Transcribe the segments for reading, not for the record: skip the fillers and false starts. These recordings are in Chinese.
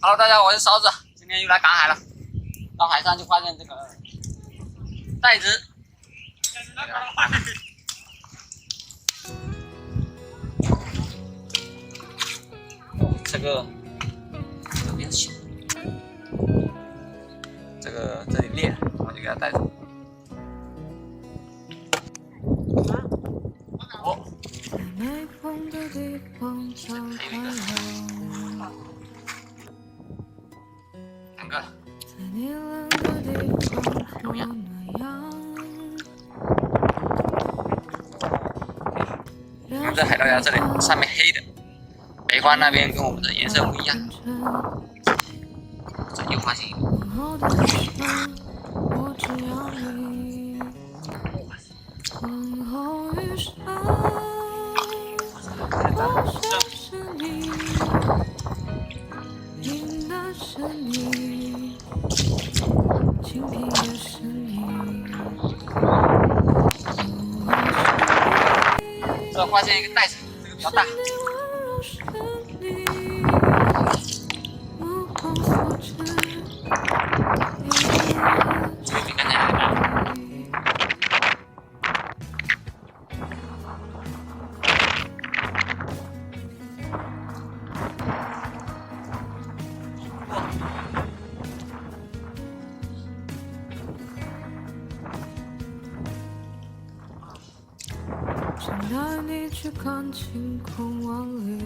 Hello， 大家好，我是勺子，今天又来赶海了。到海上就发现这个袋子，这个比较小，这里裂了，我就给它带走。哦，两个了。怎么样？我们这海盗牙这里上面黑的，北方那边跟我们的颜色不一样。这又发现一个。这发现一个袋子，这个比较大。这个比刚才还大。想带你去看晴空万里，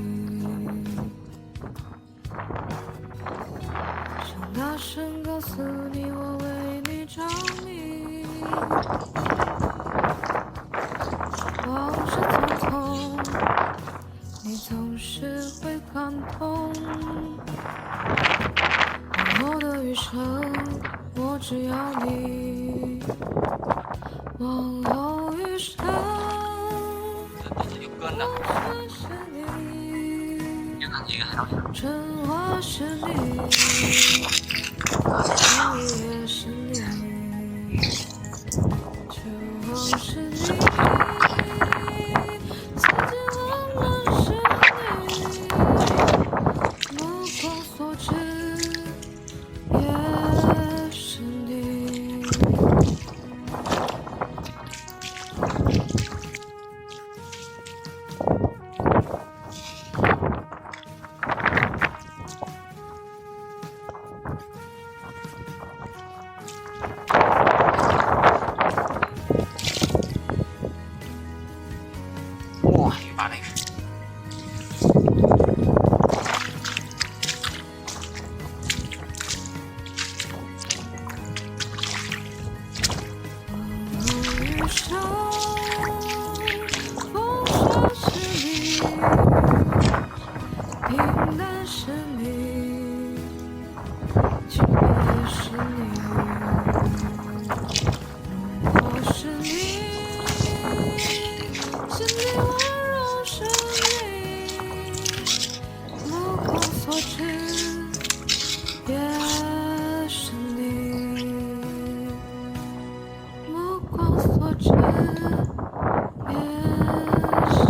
想大声告诉你我为你着迷。往事匆匆，你总是会感动。往后的余生，我只要你。往后余生。有根的，又看见一个海盗牙。春花是你，秋也是你，秋后是你，四季冷暖是你，目光所至也是你。哇，又把那个。余生，风沙是你，平淡是你，情也是你，如果是你，心里温柔是你，目光所至也是你。目光所至也是你。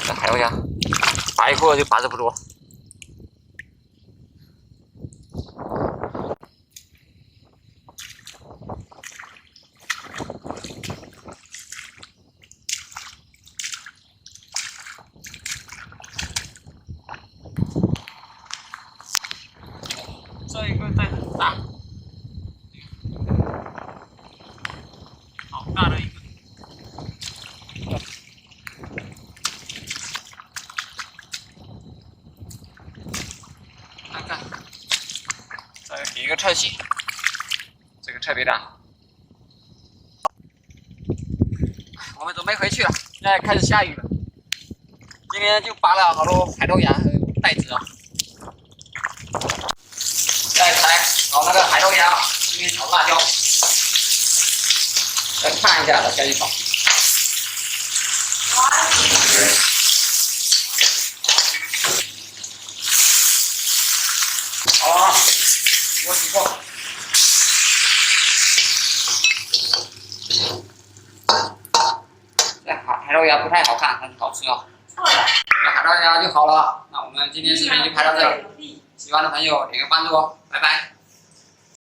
这海盗牙拔一会就拔这么多。这一个袋子很大，好大的一个。看看，这一个特写，这个特别大。我们准备回去了，现在开始下雨了。今天就拔了好多海盗牙和袋子啊。再采那个海豆芽，今天炒辣椒。来看一下，来下去炒。好了，洗过洗过。这海豆芽不太好看，但是好吃哦。这海豆芽就好了。那我们今天视频就拍到这，喜欢的朋友点个关注哦，拜拜。